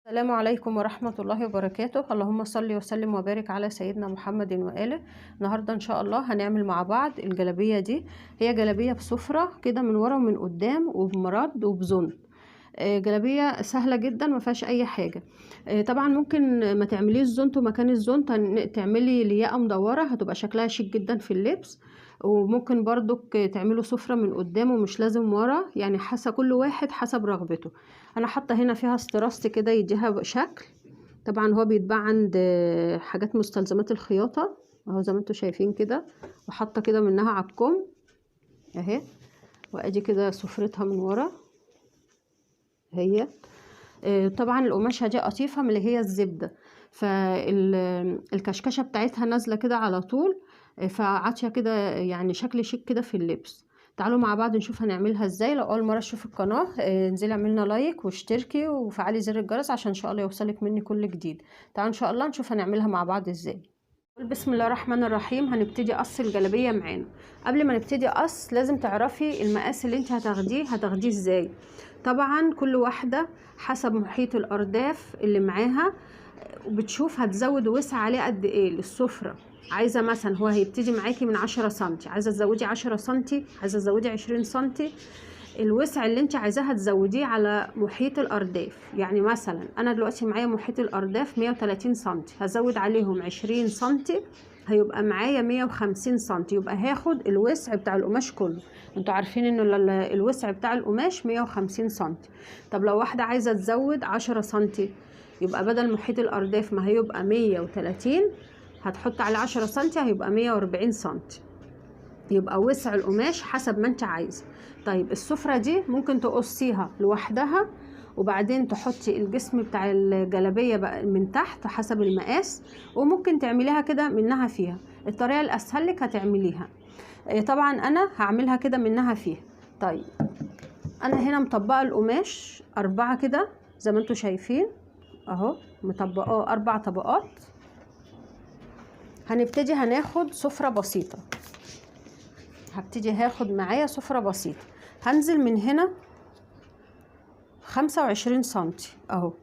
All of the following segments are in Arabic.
السلام عليكم ورحمة الله وبركاته. اللهم صل وسلم وبارك على سيدنا محمد وآله. النهاردة إن شاء الله هنعمل مع بعض الجلابية دي. هي جلابية بسفرة كده من ورا ومن قدام وبمرد وبزن. جلابية سهلة جدا ما فيهاش أي حاجة. طبعا ممكن ما تعمليش زونت ومكان الزونت تعملي لياقة مدورة، هتبقى شكلها شيك جدا في اللبس. وممكن برضك تعملوا سفرة من قدام ومش لازم ورا، يعني حسب كل واحد حسب رغبته. انا حاطه هنا فيها استراست كده يديها شكل. طبعا هو بيتباع عند حاجات مستلزمات الخياطه اهو زي ما انتم شايفين كده، وحاطه كده منها على الكم اهي. وادي كده سفرتها من ورا هي. طبعا القماشه دي قطيفه من اللي هي الزبده، فالكشكشه بتاعتها نازله كده على طول، فعاطيه كده يعني شكل شيك كده في اللبس. تعالوا مع بعض نشوف هنعملها ازاي. لو اول مره تشوفي القناه انزلي اعملنا لايك واشتركي وفعلي زر الجرس عشان ان شاء الله يوصلك مني كل جديد. تعالوا ان شاء الله نشوف هنعملها مع بعض ازاي. بسم الله الرحمن الرحيم. هنبتدي قص الجلابيه معانا. قبل ما نبتدي قص لازم تعرفي المقاس اللي انت هتاخديه ازاي. طبعا كل واحده حسب محيط الارداف اللي معاها، وبتشوف هتزود وسع عليه قد ايه للسفره. عايزه مثلا هو هيبتدي معاكي من 10 سنتي، عايزه تزودي 10 سنتي، عايزه تزودي 20 سنتي. الوسع اللي انت عايزاه هتزوديه على محيط الارداف. يعني مثلا انا دلوقتي معايا محيط الارداف 130 سنتي، هزود عليهم 20 سنتي هيبقى معايا 150 سنتي، يبقى هاخد الوسع بتاع القماش كله. انتوا عارفين ان الوسع بتاع القماش 150 سنتي. طب لو واحده عايزه تزود 10 سنتي، يبقى بدل محيط الارداف ما هيبقى 130 هتحط على 10 سنتي هيبقى 140 سنتي. يبقى وسع القماش حسب ما انت عايزه. طيب السفره دي ممكن تقصيها لوحدها وبعدين تحطي الجسم بتاع الجلابيه بقى من تحت حسب المقاس، وممكن تعمليها كده منها فيها. الطريقه الاسهل لك هتعمليها. طبعا انا هعملها كده منها فيها. طيب انا هنا مطبقه القماش 4 كده زي ما انتم شايفين اهو، مطبقاه 4 طبقات. هنبتدي هناخد سفره بسيطه. هاخد معايا سفرة بسيطة. هنزل من هنا 25 سنتي اهو.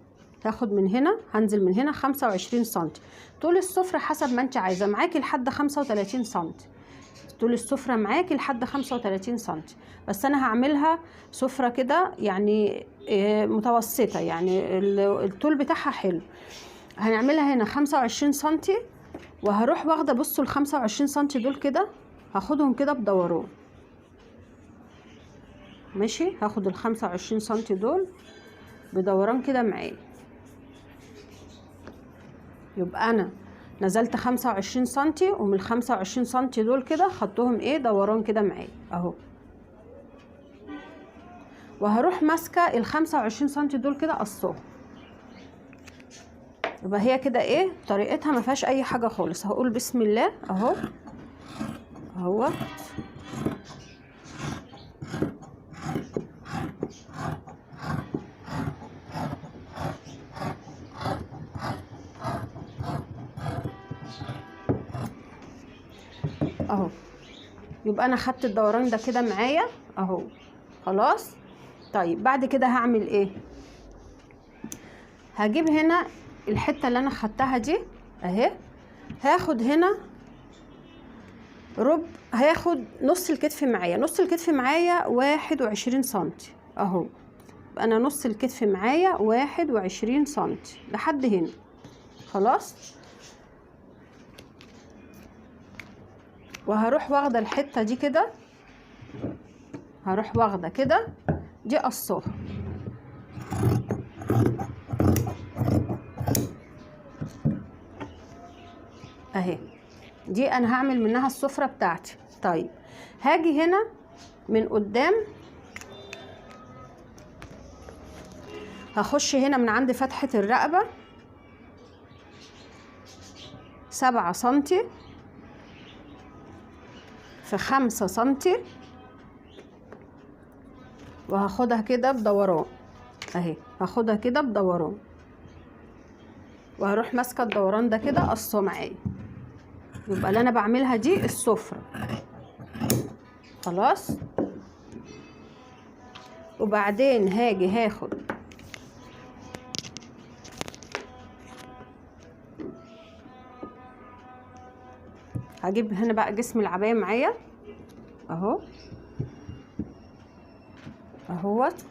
هاخد من هنا هنزل من هنا 25 سنتي. طول السفرة حسب ما انت عايزة، معاكي لحد 35 سنتي. طول السفرة معاكي لحد 35 سنتي، بس انا هعملها سفرة كده يعني متوسطة، يعني الطول بتاعها حلو. هنعملها هنا 25 سنتي، وهروح واخدة بصوا ال 25 سنتي دول كده هاخدهم كده بدوران. ماشي، هاخد ال 25 سنتي دول بدوران كده معايا. يبقى انا نزلت 25 سنتي، ومن ال 25 سنتي دول كده خدتهم ايه دوران كده معايا اهو. وهروح ماسكه ال 25 سنتي دول كده قصهم. يبقى هي كده ايه طريقتها ما فيهاش اي حاجه خالص. هقول بسم الله اهو اهو. اهو يبقى انا خدت الدوران ده كده معايا اهو خلاص. طيب بعد كده هعمل ايه؟ هجيب هنا الحته اللي انا خدتها دي اهي، هاخد هنا هاخد نص الكتف معايا. نص الكتف معايا 21 سنتي اهو. انا نص الكتف معايا 21 سنتي لحد هنا خلاص. وهروح واخده الحته دي كده، هروح واخده كده دي قصاها اهي. دي انا هعمل منها السفره بتاعتي. طيب هاجي هنا من قدام، هخش هنا من عند فتحه الرقبه 7 سنتي في 5 سنتي، وهاخدها كده بدوران اهي. هاخدها كده بدوران، وهروح ماسكه الدوران ده كده قصه معايا. يبقى اللي انا بعملها دي السفره خلاص. وبعدين هاجي هاخد هجيب هنا بقى جسم العباية معايا اهو اهوت،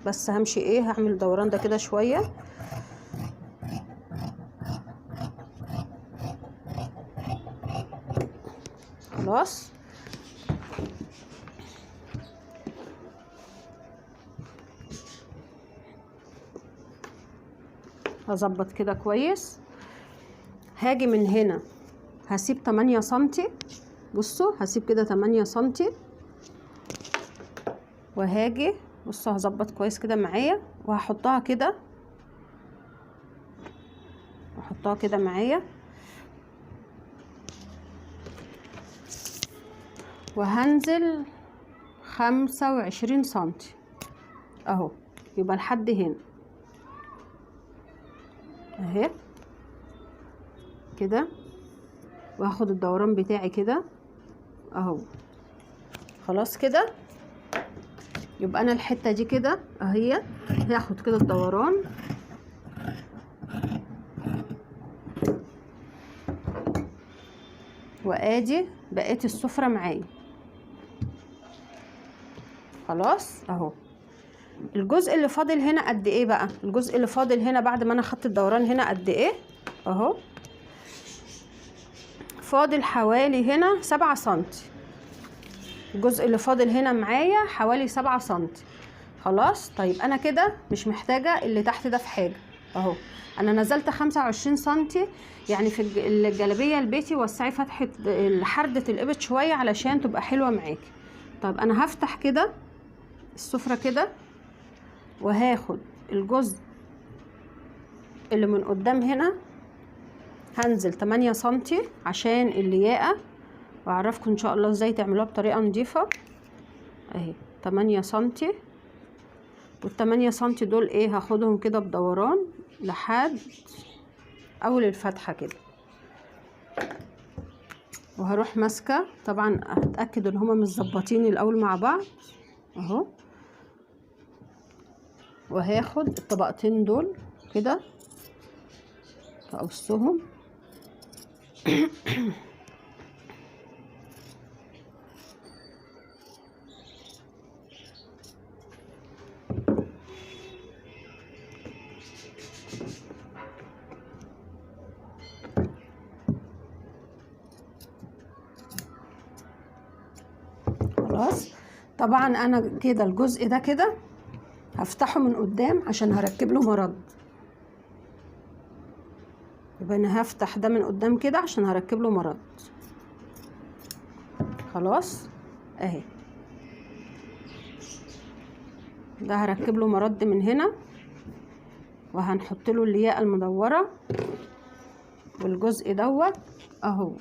بس همشي ايه، هعمل دوران ده كده شوية. خلاص هظبط كده كويس. هاجي من هنا هسيب 8 سنتي، بصوا هسيب كده 8 سنتي، وهاجي بصوا هظبط كويس كده معايا وهحطها كده، احطها كده معايا، وهنزل 25 سنتي اهو، يبقى لحد هنا اهي كده، وهاخد الدوران بتاعي كده اهو. خلاص كده يبقى انا الحته دي كده اهي، هاخد كده الدوران وادي بقيت السفره معايا. خلاص اهو. الجزء اللي فاضل هنا قد ايه بقى؟ الجزء اللي فاضل هنا بعد ما انا خدت الدوران هنا قد ايه اهو، فاضل حوالي هنا 7 سنتي. الجزء اللي فاضل هنا معايا حوالي 7 سنتي. خلاص طيب انا كده مش محتاجه اللي تحت ده في حاجه اهو. انا نزلت 25 سنتي، يعني في الجلابيه البيتي وسعي فتحه حرده الابط شويه علشان تبقى حلوه معاكي. طب انا هفتح كده السفره كده، وهاخد الجزء اللي من قدام هنا هنزل 8 سنتي عشان اللياقه، واعرفكم ان شاء الله ازاي تعملوها بطريقه نظيفه اهي. 8 سنتي، وال8 سنتي دول ايه هاخدهم كده بدوران لحد اول الفتحه كده، وهروح ماسكه. طبعا هتاكد ان هما متظبطين الاول مع بعض اهو، وهاخد الطبقتين دول كده اقصهم خلاص. طبعا انا كده الجزء ده كده هفتحه من قدام عشان هركب له مرد، يبقى انا هفتح ده من قدام كده عشان هركب له مرد. خلاص اهي، ده هركب له مرد من هنا، وهنحط له الياقه المدوره، والجزء دوت اهو.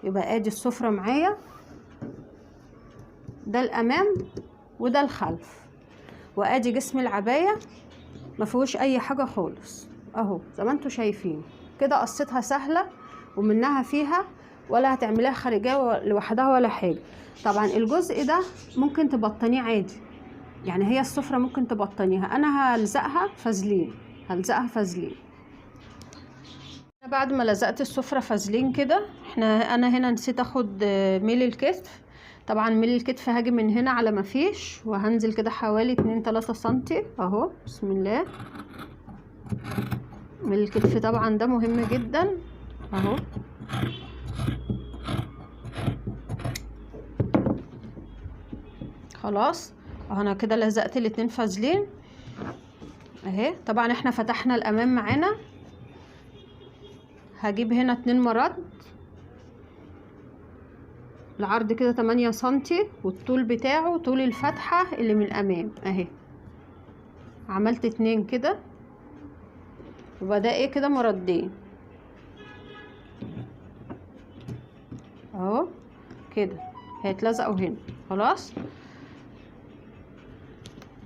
يبقى ادي السفره معايا، ده الامام وده الخلف، وادي جسم العبايه ما فيهوش اي حاجه خالص اهو زي ما انتم شايفين كده. قصتها سهله ومنها فيها، ولا هتعمليها خارجيه لوحدها ولا حاجه. طبعا الجزء ده ممكن تبطنيه عادي، يعني هي السفره ممكن تبطنيها. انا هلزقها فازلين، هلزقها فازلين. بعد ما لزقت السفره فازلين كده، انا هنا نسيت اخد ميل الكتف. طبعا ميل الكتف هاجي من هنا على ما فيش، وهنزل كده حوالي 2-3 سنتي اهو. بسم الله. ميل الكتف طبعا ده مهم جدا اهو. خلاص اهو، انا كده لزقت الاتنين فازلين اهي. طبعا احنا فتحنا الامام معانا، هجيب هنا 2 مرد، العرض كده 8 سنتي، والطول بتاعه طول الفتحة اللي من الامام اهي. عملت 2 كده، يبقى ده ايه كده مردين اهو كده، هيتلزقوا هنا. خلاص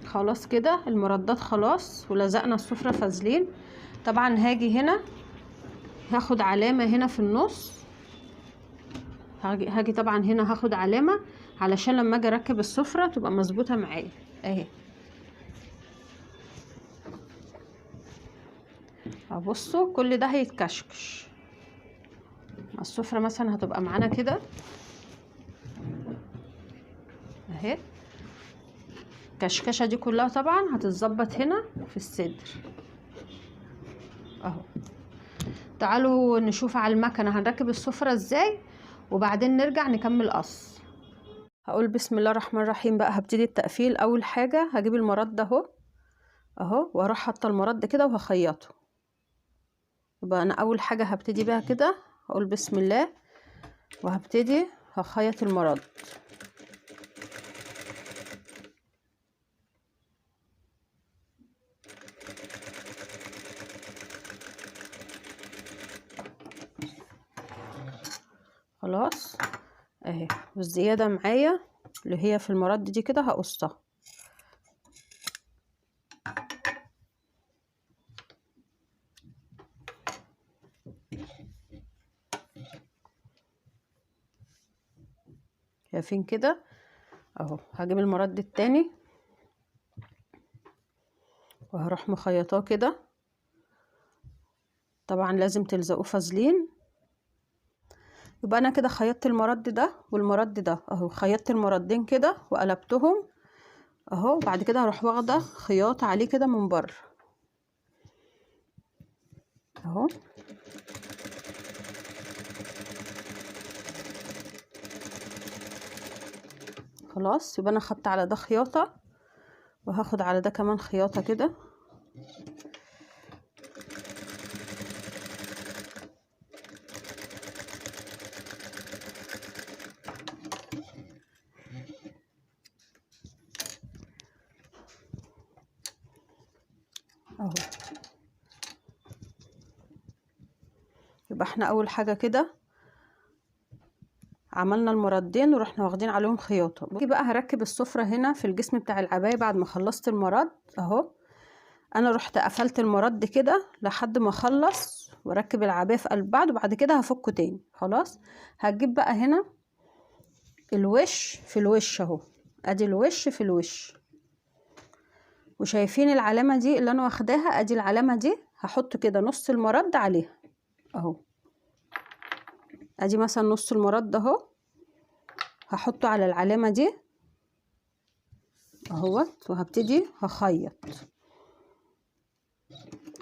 خلاص كده المردات خلاص، ولزقنا السفرة فازلين. طبعا هاجي هنا هاخد علامة هنا في النص، هاجي طبعا هنا هاخد علامة علشان لما اجي اركب السفرة تبقى مظبوطة معايا اهي. بصوا كل ده هيتكشكش السفرة مثلا هتبقى معانا كده اهي. الكشكشه دي كلها طبعا هتتظبط هنا في الصدر اهو. تعالوا نشوف على المكنه هنركب السفره ازاي وبعدين نرجع نكمل قص. هقول بسم الله الرحمن الرحيم بقى. هبتدي التقفيل. اول حاجه هجيب المرد ده اهو واروح حاطه المرد كده وهخيطه. يبقى انا اول حاجه هبتدي بيها كده هقول بسم الله وهبتدي هخيط المرد. خلاص اهي. والزياده معايا اللي هي في المرد دي كده هقصها. شايفين كده اهو. هجيب المرد التاني وهروح مخيطاه كده. طبعا لازم تلزقوه فازلين. يبقى انا كده خيطت المرد ده والمرد ده اهو. خيطت المردين كده وقلبتهم اهو. بعد كده هروح واخده خياطه عليه كده من بره اهو. خلاص يبقى انا خدت على ده خياطه وهاخد على ده كمان خياطه كده اهو. يبقى احنا اول حاجه كده عملنا المردين ورحنا واخدين عليهم خياطه. بقى هركب السفره هنا في الجسم بتاع العبايه. بعد ما خلصت المرد اهو انا رحت قفلت المرد كده لحد ما اخلص واركب العبايه في قلب بعض وبعد كده هفكه تاني. خلاص هجيب بقى هنا الوش في الوش اهو. ادي الوش في الوش. وشايفين العلامه دي اللي انا واخداها؟ ادي العلامه دي هحط كده نص المرد عليها اهو. ادي مثلا نص المرد اهو هحطه على العلامه دي اهوت. وهبتدي هخيط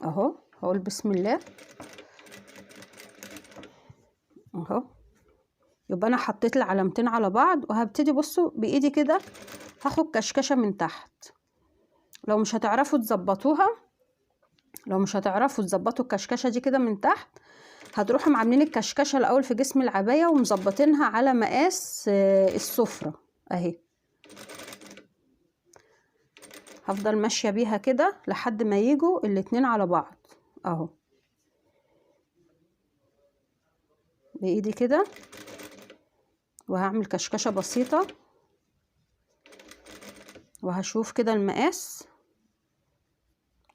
اهو. هقول بسم الله اهو. يبقى انا حطيت العلامتين على بعض وهبتدي بصوا بايدي كده هاخد كشكشه من تحت. لو مش هتعرفوا تظبطوها، لو مش هتعرفوا تظبطوا الكشكشه دي كده من تحت، هتروحوا عاملين الكشكشه الاول في جسم العبايه ومظبطينها على مقاس السفره اهي. هفضل ماشيه بيها كده لحد ما يجوا الاتنين على بعض اهو. بايدي كده وهعمل كشكشه بسيطه وهشوف كده المقاس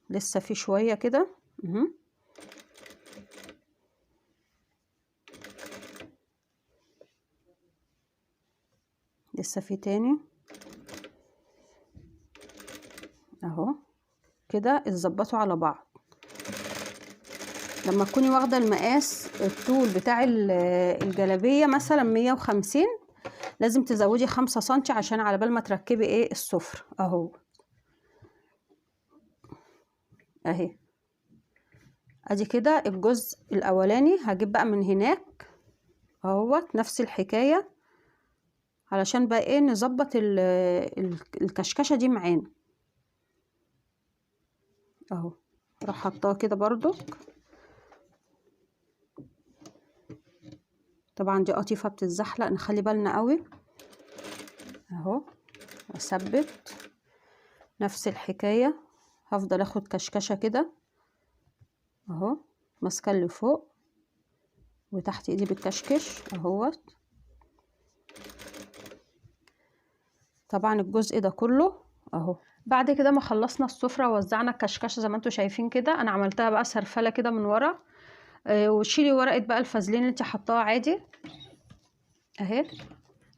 لسه في شويه كده لسه في تاني اهو كده. اتظبطوا على بعض. لما تكوني واخده المقاس الطول بتاع الجلابيه مثلا 150 لازم تزودي 5 سنتي عشان على بال ما تركبي ايه السفره اهو اهي. ادي كده الجزء الاولاني. هجيب بقى من هناك اهوت نفس الحكايه علشان بقى ايه نظبط الكشكشه دي معانا اهو. راح حطها كده برضو. طبعا دي قطيفه بتتزحلق نخلي بالنا قوي اهو. اثبت نفس الحكايه. هفضل اخد كشكشه كده اهو ماسكه اللي فوق وتحت ايدي بالكشكش اهوت. طبعا الجزء ده كله اهو. بعد كده ما خلصنا السفره ووزعنا الكشكشه زي ما انتم شايفين كده، انا عملتها بقى سرفله كده من ورا. وشيلي ورقه بقى الفازلين اللي انت حطاها عادي اهي.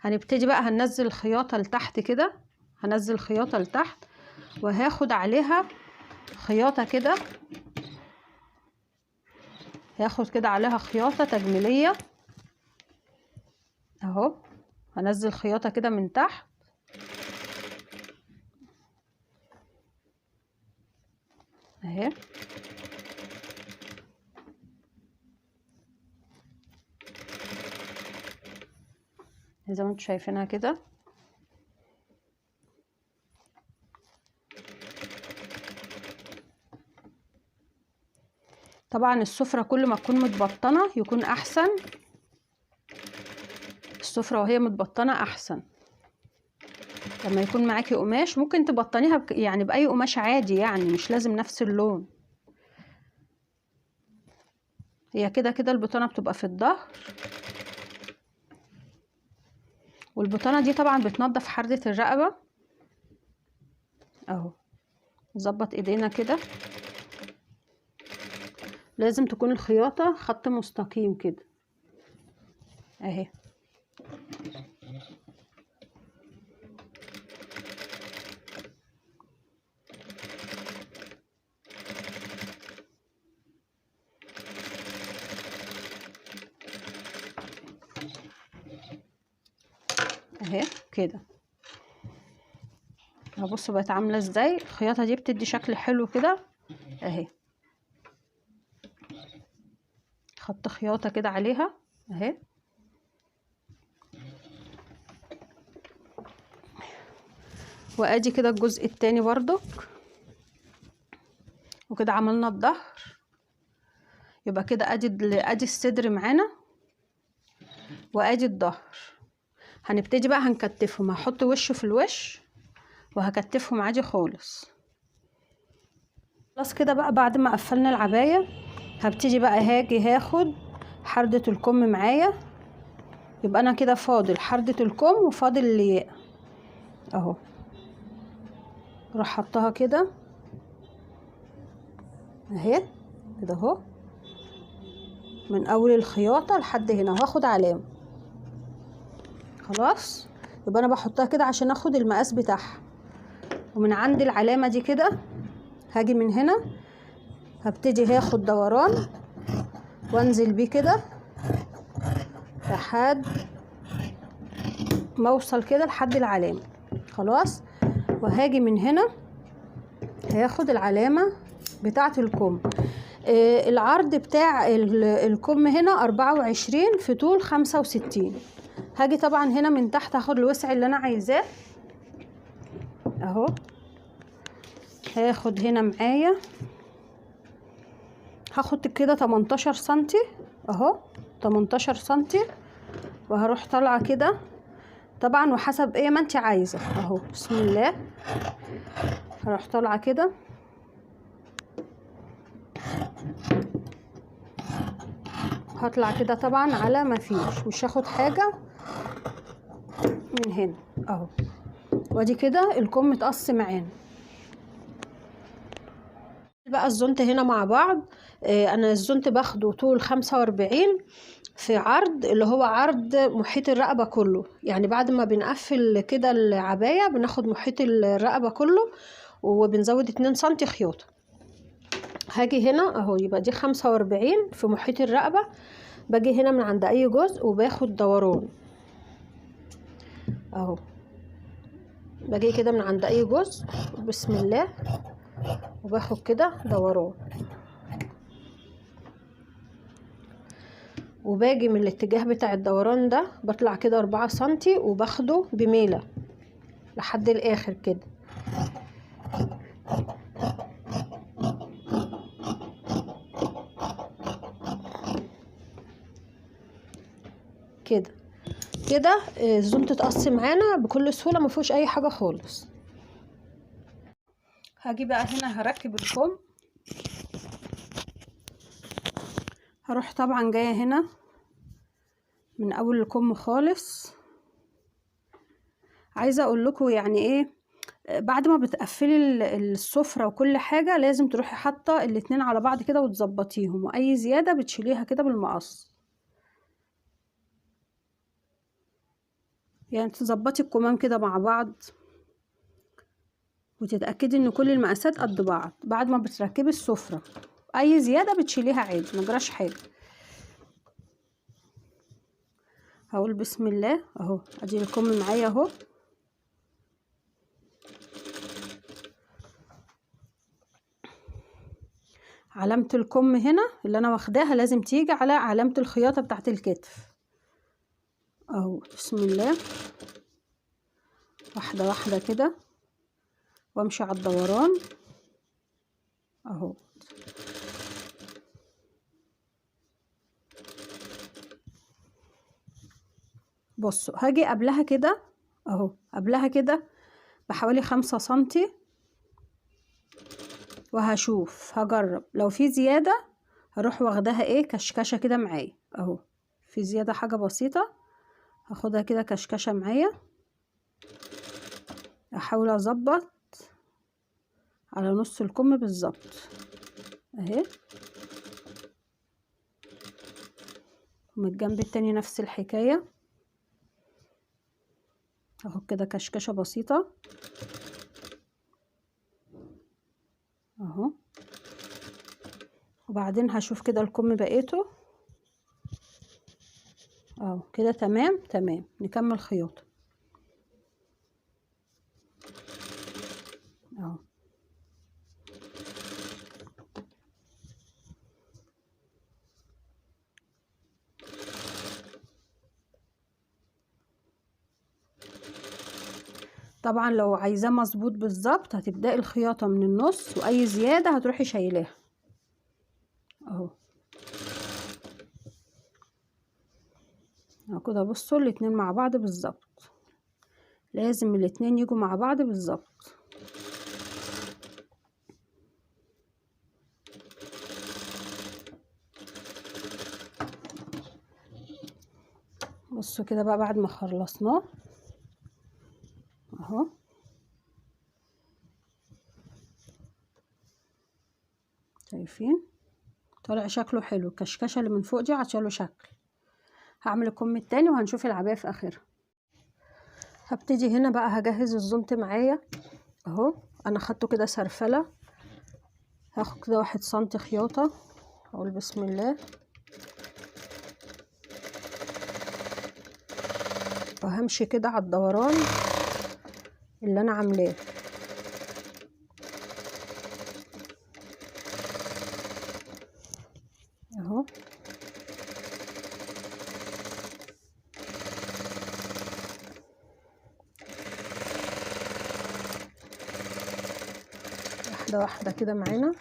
هنبتدي بقى هننزل الخياطه لتحت كده. هنزل الخياطه لتحت وهاخد عليها خياطه كده. هاخد كده عليها خياطه تجميليه اهو. هنزل خياطة كده من تحت اهي. زي ما انتوا شايفينها كده. طبعا السفرة كل ما تكون متبطنة يكون احسن، السفرة وهي متبطنة احسن. لما يكون معاكي قماش ممكن تبطنيها يعني باي قماش عادي، يعني مش لازم نفس اللون. هي كده كده البطانة بتبقى في الظهر، والبطانة دي طبعا بتنضف حردة الرقبة اهو. نظبط ايدينا كده، لازم تكون الخياطة خط مستقيم كده اهي. اهي كده. هبصوا بقت عامله ازاي. الخياطه دي بتدي شكل حلو كده اهي. خط خياطه كده عليها اهي. وادي كده الجزء التاني برضو. وكده عملنا الظهر. يبقى كده ادي الصدر معانا وادي الظهر. هنبتدي بقى هنكتفهم. هحط وشه في الوش وهكتفهم عادي خالص. خلاص كده بقى بعد ما قفلنا العباية هبتدي بقى هاخد حردة الكم معايا. يبقى انا كده فاضل حردة الكم وفاضل الياقة اهو. اروح حطها كده اهي كده اهو، من اول الخياطة لحد هنا وهاخد علامة. خلاص يبقى انا بحطها كده عشان اخد المقاس بتاعها. ومن عند العلامة دي كده هاجي من هنا هبتدي هاخد دوران وانزل بيه كده لحد ما اوصل كده لحد العلامة. خلاص. وهاجي من هنا هاخد العلامة بتاعة الكم. العرض بتاع الكم هنا 24 في طول 65. هاجي طبعا هنا من تحت هاخد الوسع اللي انا عايزاه اهو. هاخد هنا معايا هاخد كده 18 سنتي اهو، 18 سنتي. وهروح طالعه كده طبعا وحسب ايه ما انت عايزه اهو. بسم الله. هروح طالعه كده هطلع كده طبعا على ما فيش، مش هاخد حاجه من هنا اهو. وادي كده الكم متقص معانا. بقى الزنت هنا مع بعض. انا الزنت باخده طول 45 في عرض اللي هو عرض محيط الرقبة كله. يعني بعد ما بنقفل كده العباية بناخد محيط الرقبة كله وبنزود 2 سنتي خياطة. هاجي هنا اهو يبقى دي 45 في محيط الرقبة. باجي هنا من عند اي جزء وباخد دوران اهو. باجي كده من عند اي جزء بسم الله وباخد كده دوران. وباجي من الاتجاه بتاع الدوران ده بطلع كده 4 سنتي وباخده بميلة لحد الاخر كده كده كده. الزنت تقص معانا بكل سهولة، مفيهوش اي حاجة خالص. هاجي بقى هنا هركب الكم. هروح طبعا جاية هنا من اول الكم خالص. عايزة اقول لكم يعني ايه، بعد ما بتقفلي السفرة وكل حاجة لازم تروحي حاطة الاتنين على بعض كده وتظبطيهم، واي زيادة بتشيليها كده بالمقص. يعني تظبطي الكمام كده مع بعض وتتأكدي ان كل المقاسات قد بعض بعد ما بتركبي السفرة. اي زيادة بتشيليها عادي مجراش حاجة. هقول بسم الله اهو. ادي الكم معايا اهو. علامة الكم هنا اللي انا واخداها لازم تيجي على علامة الخياطة بتاعت الكتف اهو. بسم الله، واحدة واحدة كده وامشي على الدوران اهو. بصوا هاجي قبلها كده اهو، قبلها كده بحوالي 5 سنتي، وهشوف هجرب لو في زيادة هروح واخداها ايه كشكشة كده معايا اهو. في زيادة حاجة بسيطة هاخدها كده كشكشة معايا، احاول اظبط على نص الكم بالظبط اهي. ومن الجنب التاني نفس الحكاية اهو كده كشكشة بسيطة اهو. وبعدين هشوف كده الكم بقيته اهو كده تمام تمام. نكمل خياطة اهو. طبعا لو عايزاه مظبوط بالظبط هتبدأي الخياطة من النص، واي زيادة هتروحي شايلاها اهو اهو كده. بصوا الاتنين مع بعض بالظبط، لازم الاتنين يجوا مع بعض بالظبط. بصوا كده بقى بعد ما خلصناه اهو. شايفين طالع شكله حلو. الكشكشه اللي من فوق دي عطياله شكل. هعمل الكم التاني وهنشوف العباية في اخرها. هبتدي هنا بقى هجهز الزنط معايا اهو. انا خدته كده سرفلة، هاخد كده 1 سنتي خياطة. اقول بسم الله وهمشي كده على الدوران اللي انا عاملاه اهو. واحدة واحدة كده معانا.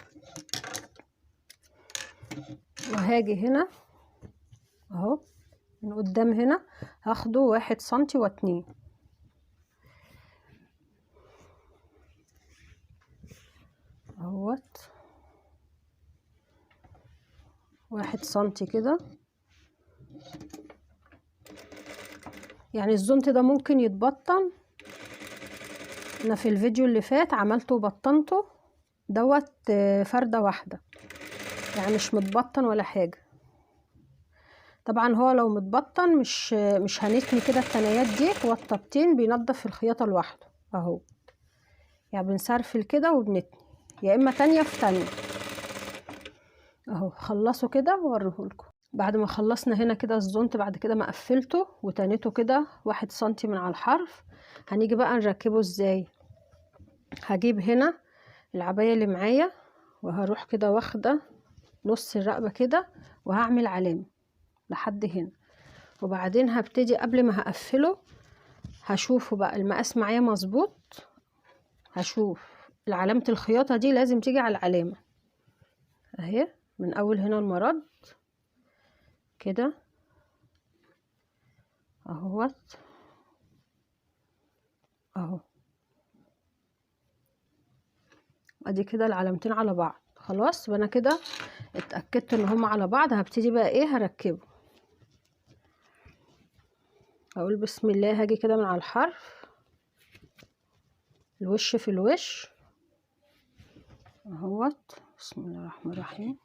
وهاجي هنا اهو من قدام هنا هاخده 1 سنتي و2 اهوت. 1 سنتي كده. يعني الزنط ده ممكن يتبطن. انا في الفيديو اللي فات عملته وبطنته دوت فردة واحدة، يعني مش متبطن ولا حاجة. طبعا هو لو متبطن مش هنتني كده التنايات دي. هو التبطين بينضف الخياطة لوحده اهو. يعني بنسرفل كده وبنتني، يا اما تانية في تانية اهو. خلصوا كده ووريهولكم. بعد ما خلصنا هنا كده الزنط، بعد كده ما قفلته وتنيته كده 1 سنتي من على الحرف، هنيجي بقى نركبه ازاي. هجيب هنا العباية اللي معايا وهروح كده واخدة نص الرقبة كده وهعمل علامة لحد هنا. وبعدين هبتدي قبل ما هقفله هشوفه بقى المقاس معايا مظبوط. هشوف علامة الخياطة دي لازم تيجي على العلامة اهي، من اول هنا المرد كده اهوت اهو. ادي كده العلامتين على بعض خلاص. وانا كده اتأكدت ان هما على بعض. هبتدي بقى ايه هركبه. اقول بسم الله. هاجي كده من على الحرف الوش في الوش اهوت. بسم الله الرحمن الرحيم.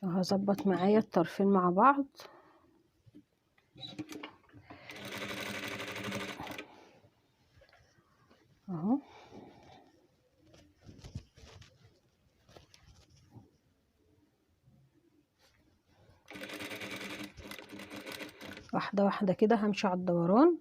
وهظبط معايا الطرفين مع بعض اهو. واحدة واحدة كده همشي على الدوران.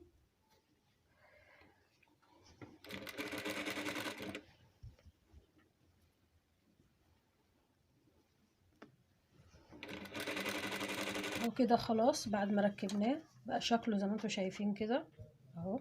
وكده خلاص بعد ما ركبناه بقى شكله زي ما انتم شايفين كده اهو.